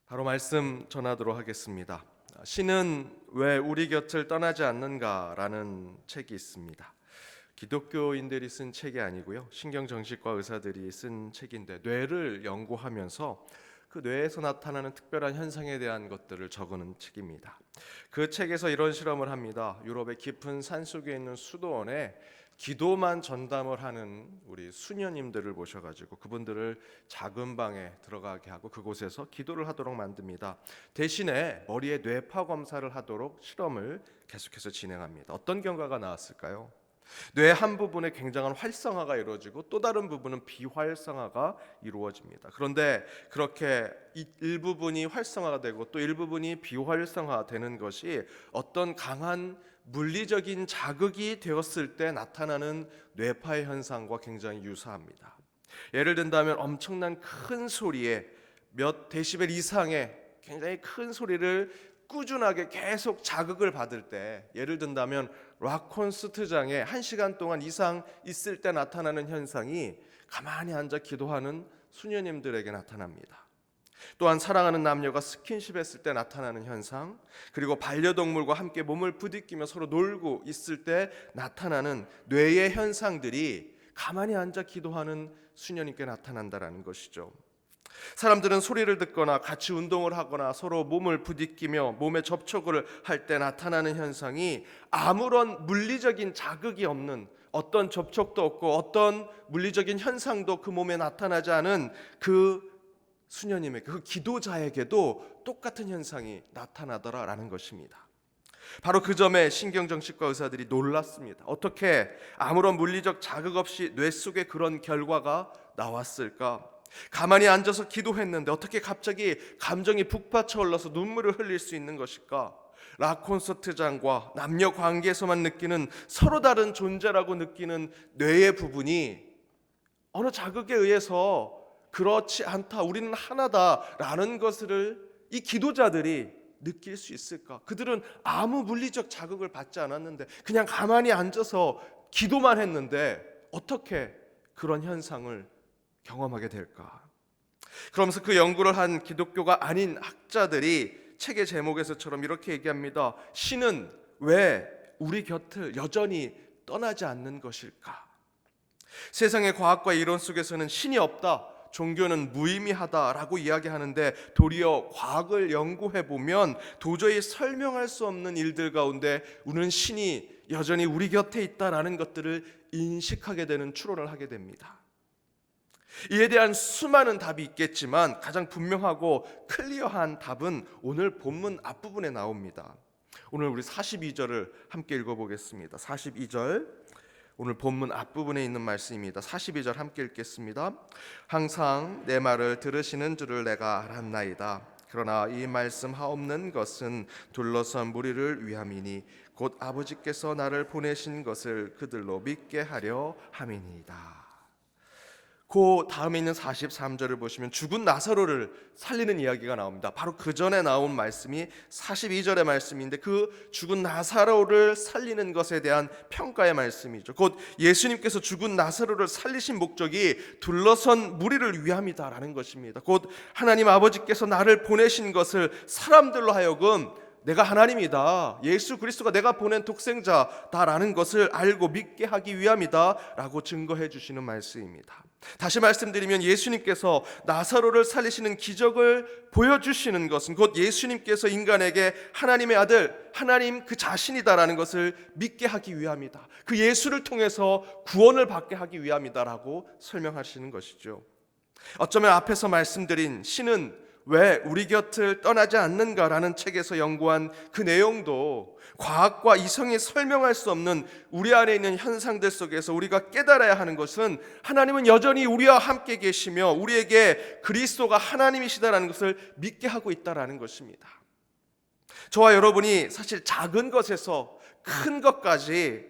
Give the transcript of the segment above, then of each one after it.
바로 말씀 전하도록 하겠습니다. 신은 왜 우리 곁을 떠나지 않는가라는 책이 있습니다. 기독교인들이 쓴 책이 아니고요, 신경정신과 의사들이 쓴 책인데, 뇌를 연구하면서 그 뇌에서 나타나는 특별한 현상에 대한 것들을 적은 책입니다. 그 책에서 이런 실험을 합니다. 유럽의 깊은 산속에 있는 수도원에 기도만 전담을 하는 우리 수녀님들을 모셔가지고 그분들을 작은 방에 들어가게 하고 그곳에서 기도를 하도록 만듭니다. 대신에 머리에 뇌파 검사를 하도록 실험을 계속해서 진행합니다. 어떤 결과가 나왔을까요? 뇌 한 부분에 굉장한 활성화가 이루어지고 또 다른 부분은 비활성화가 이루어집니다. 그런데 그렇게 일부분이 활성화가 되고 또 일부분이 비활성화되는 것이 어떤 강한 물리적인 자극이 되었을 때 나타나는 뇌파의 현상과 굉장히 유사합니다. 예를 든다면 엄청난 큰 소리에 몇 데시벨 이상의 굉장히 큰 소리를 꾸준하게 계속 자극을 받을 때, 예를 든다면 락 콘서트장에 1시간 동안 이상 있을 때 나타나는 현상이 가만히 앉아 기도하는 수녀님들에게 나타납니다. 또한 사랑하는 남녀가 스킨십 했을 때 나타나는 현상, 그리고 반려동물과 함께 몸을 부딪히며 서로 놀고 있을 때 나타나는 뇌의 현상들이 가만히 앉아 기도하는 수녀님께 나타난다는 것이죠. 사람들은 소리를 듣거나 같이 운동을 하거나 서로 몸을 부딪히며 몸에 접촉을 할 때 나타나는 현상이 아무런 물리적인 자극이 없는, 어떤 접촉도 없고 어떤 물리적인 현상도 그 몸에 나타나지 않은 그 수녀님에게, 그 기도자에게도 똑같은 현상이 나타나더라라는 것입니다. 바로 그 점에 신경정신과 의사들이 놀랐습니다. 어떻게 아무런 물리적 자극 없이 뇌 속에 그런 결과가 나왔을까? 가만히 앉아서 기도했는데 어떻게 갑자기 감정이 북받쳐 올라서 눈물을 흘릴 수 있는 것일까? 락 콘서트장과 남녀 관계에서만 느끼는 서로 다른 존재라고 느끼는 뇌의 부분이 어느 자극에 의해서 그렇지 않다, 우리는 하나다라는 것을 이 기도자들이 느낄 수 있을까? 그들은 아무 물리적 자극을 받지 않았는데 그냥 가만히 앉아서 기도만 했는데 어떻게 그런 현상을 경험하게 될까? 그러면서 그 연구를 한 기독교가 아닌 학자들이 책의 제목에서처럼 이렇게 얘기합니다. 신은 왜 우리 곁을 여전히 떠나지 않는 것일까? 세상의 과학과 이론 속에서는 신이 없다, 종교는 무의미하다라고 이야기하는데, 도리어 과학을 연구해보면 도저히 설명할 수 없는 일들 가운데 우리는 신이 여전히 우리 곁에 있다라는 것들을 인식하게 되는 추론을 하게 됩니다. 이에 대한 수많은 답이 있겠지만 가장 분명하고 클리어한 답은 오늘 본문 앞부분에 나옵니다. 오늘 우리 42절을 함께 읽어보겠습니다. 42절, 오늘 본문 앞부분에 있는 말씀입니다. 42절 함께 읽겠습니다. 항상 내 말을 들으시는 줄을 내가 알았나이다. 그러나 이 말씀 하옵는 것은 둘러선 무리를 위함이니 곧 아버지께서 나를 보내신 것을 그들로 믿게 하려 함이니이다. 그 다음에 있는 43절을 보시면 죽은 나사로를 살리는 이야기가 나옵니다. 바로 그 전에 나온 말씀이 42절의 말씀인데, 그 죽은 나사로를 살리는 것에 대한 평가의 말씀이죠. 곧 예수님께서 죽은 나사로를 살리신 목적이 둘러선 무리를 위함이다라는 것입니다. 곧 하나님 아버지께서 나를 보내신 것을 사람들로 하여금 내가 하나님이다, 예수 그리스도가 내가 보낸 독생자다라는 것을 알고 믿게 하기 위함이다라고 증거해 주시는 말씀입니다. 다시 말씀드리면 예수님께서 나사로를 살리시는 기적을 보여주시는 것은 곧 예수님께서 인간에게 하나님의 아들, 하나님 그 자신이다라는 것을 믿게 하기 위함이다, 그 예수를 통해서 구원을 받게 하기 위함이다라고 설명하시는 것이죠. 어쩌면 앞에서 말씀드린 신은 왜 우리 곁을 떠나지 않는가라는 책에서 연구한 그 내용도 과학과 이성이 설명할 수 없는 우리 안에 있는 현상들 속에서 우리가 깨달아야 하는 것은 하나님은 여전히 우리와 함께 계시며 우리에게 그리스도가 하나님이시다라는 것을 믿게 하고 있다라는 것입니다. 저와 여러분이 사실 작은 것에서 큰 것까지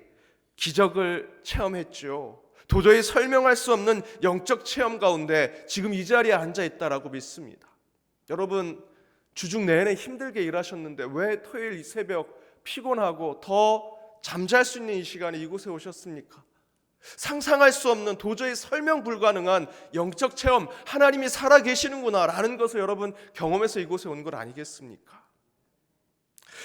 기적을 체험했죠. 도저히 설명할 수 없는 영적 체험 가운데 지금 이 자리에 앉아 있다라고 믿습니다. 여러분, 주중 내내 힘들게 일하셨는데 왜 토요일 이 새벽 피곤하고 더 잠잘 수 있는 이 시간에 이곳에 오셨습니까? 상상할 수 없는, 도저히 설명 불가능한 영적 체험, 하나님이 살아계시는구나 라는 것을 여러분 경험해서 이곳에 온 것 아니겠습니까?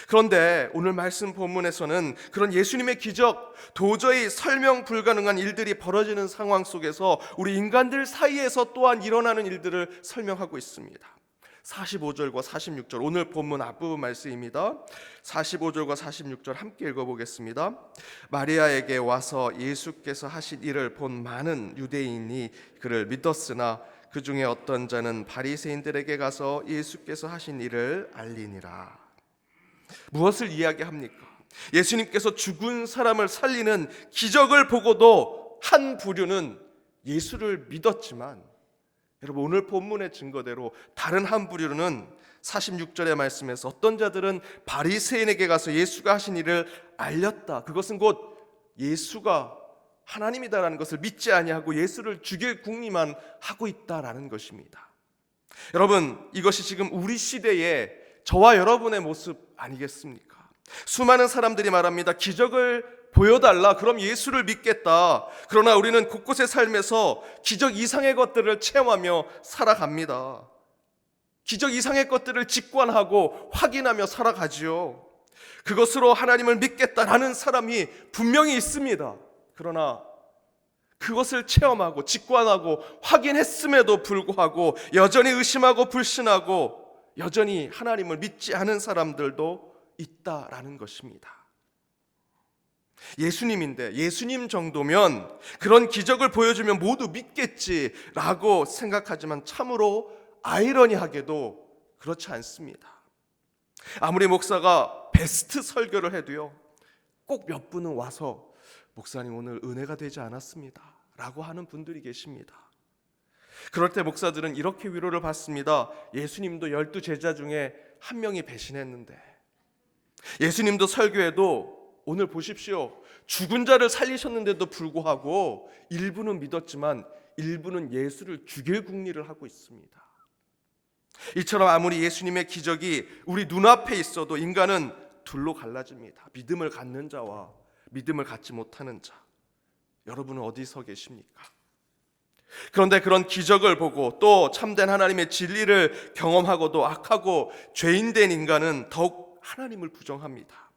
그런데 오늘 말씀 본문에서는 그런 예수님의 기적, 도저히 설명 불가능한 일들이 벌어지는 상황 속에서 우리 인간들 사이에서 또한 일어나는 일들을 설명하고 있습니다. 45절과 46절, 오늘 본문 앞부분 말씀입니다. 45절과 46절 함께 읽어보겠습니다. 마리아에게 와서 예수께서 하신 일을 본 많은 유대인이 그를 믿었으나 그 중에 어떤 자는 바리새인들에게 가서 예수께서 하신 일을 알리니라. 무엇을 이야기합니까? 예수님께서 죽은 사람을 살리는 기적을 보고도 한 부류는 예수를 믿었지만, 여러분 오늘 본문의 증거대로 다른 한 부류는 46절의 말씀에서 어떤 자들은 바리새인에게 가서 예수가 하신 일을 알렸다. 그것은 곧 예수가 하나님이다라는 것을 믿지 아니하고 예수를 죽일 궁리만 하고 있다라는 것입니다. 여러분, 이것이 지금 우리 시대의 저와 여러분의 모습 아니겠습니까? 수많은 사람들이 말합니다. 기적을 보여달라. 그럼 예수를 믿겠다. 그러나 우리는 곳곳의 삶에서 기적 이상의 것들을 체험하며 살아갑니다. 기적 이상의 것들을 직관하고 확인하며 살아가지요. 그것으로 하나님을 믿겠다라는 사람이 분명히 있습니다. 그러나 그것을 체험하고 직관하고 확인했음에도 불구하고 여전히 의심하고 불신하고 여전히 하나님을 믿지 않은 사람들도 있다라는 것입니다. 예수님인데, 예수님 정도면 그런 기적을 보여주면 모두 믿겠지라고 생각하지만 참으로 아이러니하게도 그렇지 않습니다. 아무리 목사가 베스트 설교를 해도요, 꼭 몇 분은 와서 목사님 오늘 은혜가 되지 않았습니다 라고 하는 분들이 계십니다. 그럴 때 목사들은 이렇게 위로를 받습니다. 예수님도 12제자 중에 한 명이 배신했는데, 예수님도 설교에도 오늘 보십시오, 죽은 자를 살리셨는데도 불구하고 일부는 믿었지만 일부는 예수를 죽일 궁리를 하고 있습니다. 이처럼 아무리 예수님의 기적이 우리 눈앞에 있어도 인간은 둘로 갈라집니다. 믿음을 갖는 자와 믿음을 갖지 못하는 자. 여러분은 어디서 계십니까? 그런데 그런 기적을 보고 또 참된 하나님의 진리를 경험하고도 악하고 죄인된 인간은 더욱 하나님을 부정합니다.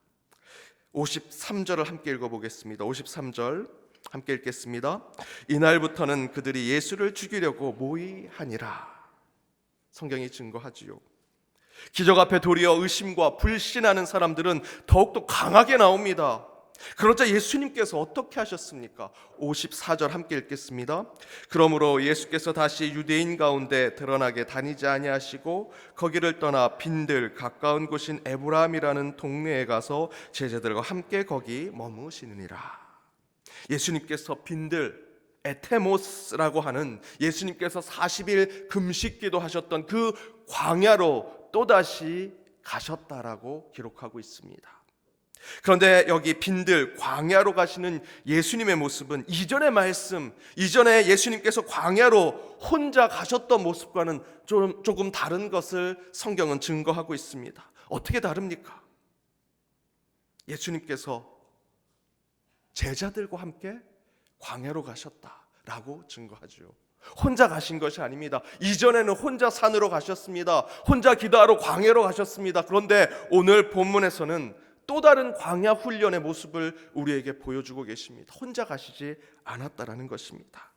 53절을 함께 읽어보겠습니다. 53절 함께 읽겠습니다. 이날부터는 그들이 예수를 죽이려고 모의하니라. 성경이 증거하지요. 기적 앞에 도리어 의심과 불신하는 사람들은 더욱더 강하게 나옵니다. 그러자 예수님께서 어떻게 하셨습니까? 54절 함께 읽겠습니다. 그러므로 예수께서 다시 유대인 가운데 드러나게 다니지 아니하시고 거기를 떠나 빈들 가까운 곳인 에브라임이라는 동네에 가서 제자들과 함께 거기 머무시느니라. 예수님께서 빈들, 에테모스라고 하는, 예수님께서 40일 금식기도 하셨던 그 광야로 또다시 가셨다라고 기록하고 있습니다. 그런데 여기 빈들, 광야로 가시는 예수님의 모습은 이전의 말씀, 이전에 예수님께서 광야로 혼자 가셨던 모습과는 조금 다른 것을 성경은 증거하고 있습니다. 어떻게 다릅니까? 예수님께서 제자들과 함께 광야로 가셨다라고 증거하죠. 혼자 가신 것이 아닙니다. 이전에는 혼자 산으로 가셨습니다. 혼자 기도하러 광야로 가셨습니다. 그런데 오늘 본문에서는 또 다른 광야 훈련의 모습을 우리에게 보여주고 계십니다. 혼자 가시지 않았다라는 것입니다.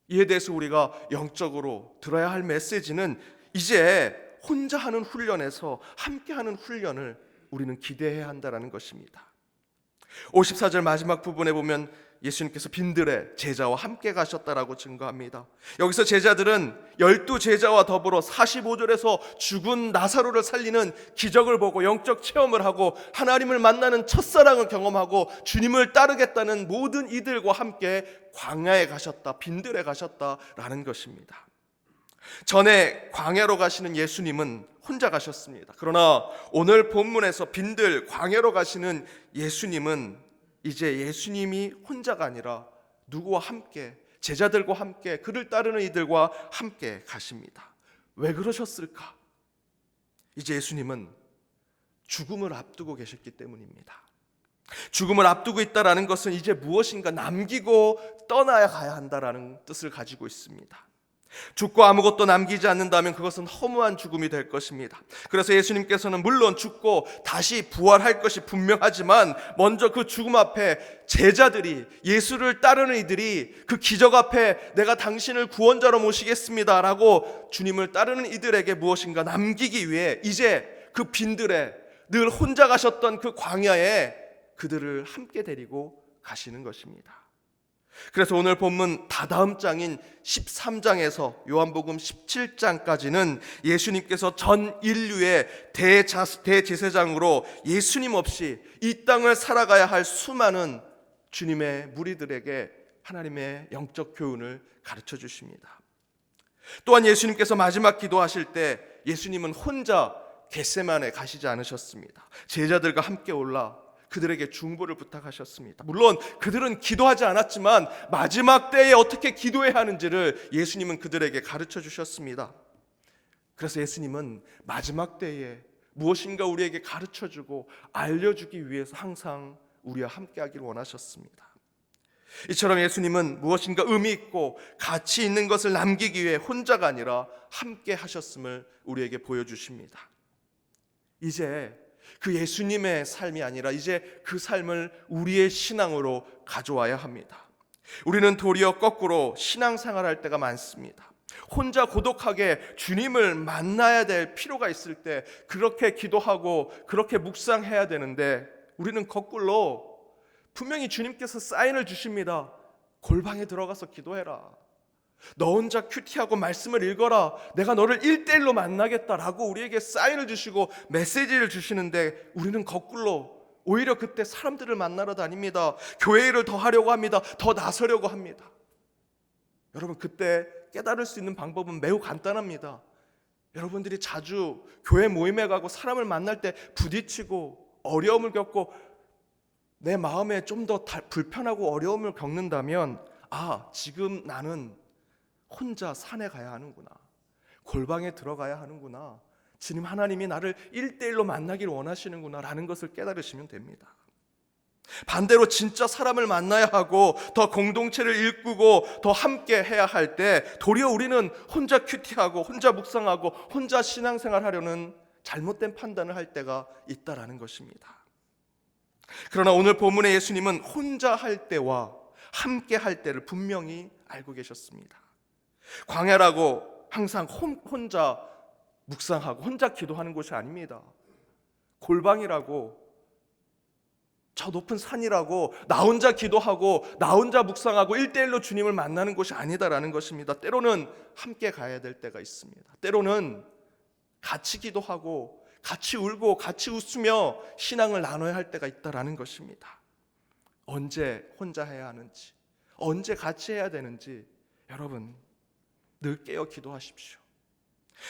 이에 대해서 우리가 영적으로 들어야 할 메시지는 이제 혼자 하는 훈련에서 함께 하는 훈련을 우리는 기대해야 한다는 것입니다. 54절 마지막 부분에 보면 예수님께서 빈들에 제자와 함께 가셨다라고 증거합니다. 여기서 제자들은 12제자와 더불어 45절에서 죽은 나사로를 살리는 기적을 보고 영적 체험을 하고 하나님을 만나는 첫사랑을 경험하고 주님을 따르겠다는 모든 이들과 함께 광야에 가셨다, 빈들에 가셨다라는 것입니다. 전에 광야로 가시는 예수님은 혼자 가셨습니다. 그러나 오늘 본문에서 빈들 광야로 가시는 예수님은 이제 예수님이 혼자가 아니라 누구와 함께, 제자들과 함께, 그를 따르는 이들과 함께 가십니다. 왜 그러셨을까? 이제 예수님은 죽음을 앞두고 계셨기 때문입니다. 죽음을 앞두고 있다라는 것은 이제 무엇인가 남기고 떠나야 가야 한다라는 뜻을 가지고 있습니다. 죽고 아무것도 남기지 않는다면 그것은 허무한 죽음이 될 것입니다. 그래서 예수님께서는 물론 죽고 다시 부활할 것이 분명하지만 먼저 그 죽음 앞에 제자들이, 예수를 따르는 이들이 그 기적 앞에 내가 당신을 구원자로 모시겠습니다 라고 주님을 따르는 이들에게 무엇인가 남기기 위해 이제 그 빈들에 늘 혼자 가셨던 그 광야에 그들을 함께 데리고 가시는 것입니다. 그래서 오늘 본문 다다음 장인 13장에서 요한복음 17장까지는 예수님께서 전 인류의 대제사장으로 예수님 없이 이 땅을 살아가야 할 수많은 주님의 무리들에게 하나님의 영적 교훈을 가르쳐 주십니다. 또한 예수님께서 마지막 기도하실 때 예수님은 혼자 겟세마네 가시지 않으셨습니다. 제자들과 함께 올라 그들에게 중보를 부탁하셨습니다. 물론 그들은 기도하지 않았지만 마지막 때에 어떻게 기도해야 하는지를 예수님은 그들에게 가르쳐 주셨습니다. 그래서 예수님은 마지막 때에 무엇인가 우리에게 가르쳐주고 알려주기 위해서 항상 우리와 함께하기를 원하셨습니다. 이처럼 예수님은 무엇인가 의미 있고 가치 있는 것을 남기기 위해 혼자가 아니라 함께 하셨음을 우리에게 보여주십니다. 이제 그 예수님의 삶이 아니라 이제 그 삶을 우리의 신앙으로 가져와야 합니다. 우리는 도리어 거꾸로 신앙생활할 때가 많습니다. 혼자 고독하게 주님을 만나야 될 필요가 있을 때 그렇게 기도하고 그렇게 묵상해야 되는데 우리는 거꾸로 분명히 주님께서 사인을 주십니다. 골방에 들어가서 기도해라. 너 혼자 큐티하고 말씀을 읽어라. 내가 너를 1대1로 만나겠다라고 우리에게 사인을 주시고 메시지를 주시는데 우리는 거꾸로 오히려 그때 사람들을 만나러 다닙니다. 교회 일을 더 하려고 합니다. 더 나서려고 합니다. 여러분, 그때 깨달을 수 있는 방법은 매우 간단합니다. 여러분들이 자주 교회 모임에 가고 사람을 만날 때 부딪히고 어려움을 겪고 내 마음에 좀 더 불편하고 어려움을 겪는다면 지금 나는 혼자 산에 가야 하는구나. 골방에 들어가야 하는구나. 주님 하나님이 나를 1대1로 만나기를 원하시는구나 라는 것을 깨달으시면 됩니다. 반대로 진짜 사람을 만나야 하고 더 공동체를 일구고 더 함께 해야 할 때 도리어 우리는 혼자 큐티하고 혼자 묵상하고 혼자 신앙생활 하려는 잘못된 판단을 할 때가 있다라는 것입니다. 그러나 오늘 본문의 예수님은 혼자 할 때와 함께 할 때를 분명히 알고 계셨습니다. 광야라고 항상 혼자 묵상하고 혼자 기도하는 곳이 아닙니다. 골방이라고 저 높은 산이라고 나 혼자 기도하고 나 혼자 묵상하고 1대1로 주님을 만나는 곳이 아니다라는 것입니다. 때로는 함께 가야 될 때가 있습니다. 때로는 같이 기도하고 같이 울고 같이 웃으며 신앙을 나눠야 할 때가 있다라는 것입니다. 언제 혼자 해야 하는지, 언제 같이 해야 되는지 여러분 늘 깨어 기도하십시오.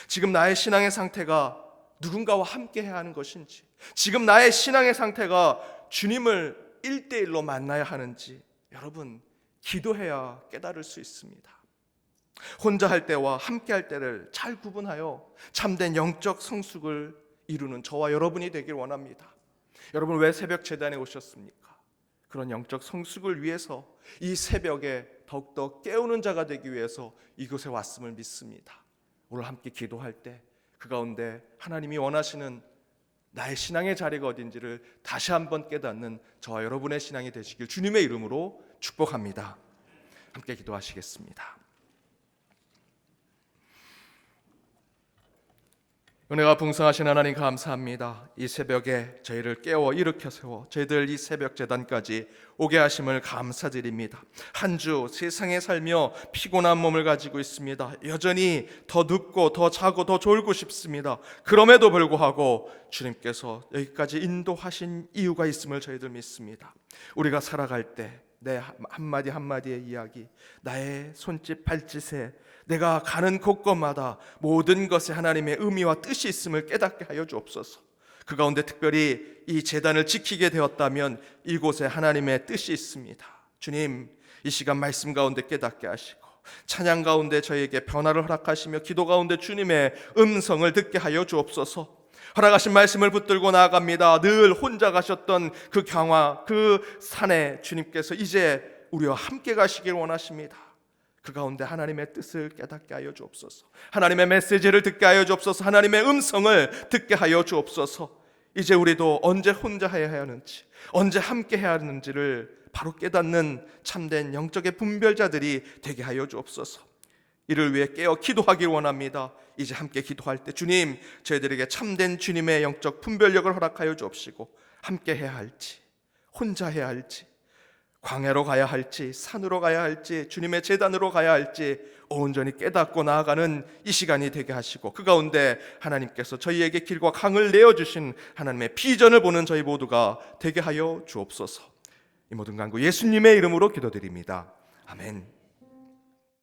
지금 나의 신앙의 상태가 누군가와 함께 해야 하는 것인지, 지금 나의 신앙의 상태가 주님을 1대1로 만나야 하는지 여러분 기도해야 깨달을 수 있습니다. 혼자 할 때와 함께 할 때를 잘 구분하여 참된 영적 성숙을 이루는 저와 여러분이 되길 원합니다. 여러분 왜 새벽 제단에 오셨습니까? 그런 영적 성숙을 위해서 이 새벽에 더욱더 깨우는 자가 되기 위해서 이곳에 왔음을 믿습니다. 오늘 함께 기도할 때 그 가운데 하나님이 원하시는 나의 신앙의 자리가 어딘지를 다시 한번 깨닫는 저와 여러분의 신앙이 되시길 주님의 이름으로 축복합니다. 함께 기도하시겠습니다. 은혜가 풍성하신 하나님 감사합니다. 이 새벽에 저희를 깨워 일으켜 세워 저희들 이 새벽 제단까지 오게 하심을 감사드립니다. 한 주 세상에 살며 피곤한 몸을 가지고 있습니다. 여전히 더 눕고 더 자고 더 졸고 싶습니다. 그럼에도 불구하고 주님께서 여기까지 인도하신 이유가 있음을 저희들 믿습니다. 우리가 살아갈 때 내 한마디 한마디의 이야기, 나의 손짓 발짓에 내가 가는 곳곳마다 모든 것에 하나님의 의미와 뜻이 있음을 깨닫게 하여 주옵소서. 그 가운데 특별히 이 제단을 지키게 되었다면 이곳에 하나님의 뜻이 있습니다. 주님, 이 시간 말씀 가운데 깨닫게 하시고 찬양 가운데 저희에게 변화를 허락하시며 기도 가운데 주님의 음성을 듣게 하여 주옵소서. 허락하신 말씀을 붙들고 나아갑니다. 늘 혼자 가셨던 그 강화, 그 산에 주님께서 이제 우리와 함께 가시길 원하십니다. 그 가운데 하나님의 뜻을 깨닫게 하여 주옵소서. 하나님의 메시지를 듣게 하여 주옵소서. 하나님의 음성을 듣게 하여 주옵소서. 이제 우리도 언제 혼자 해야 하는지, 언제 함께 해야 하는지를 바로 깨닫는 참된 영적의 분별자들이 되게 하여 주옵소서. 이를 위해 깨어 기도하길 원합니다. 이제 함께 기도할 때 주님, 저희들에게 참된 주님의 영적 분별력을 허락하여 주옵시고, 함께 해야 할지, 혼자 해야 할지, 광야로 가야 할지, 산으로 가야 할지, 주님의 제단으로 가야 할지 온전히 깨닫고 나아가는 이 시간이 되게 하시고, 그 가운데 하나님께서 저희에게 길과 강을 내어주신 하나님의 비전을 보는 저희 모두가 되게 하여 주옵소서. 이 모든 간구 예수님의 이름으로 기도드립니다. 아멘.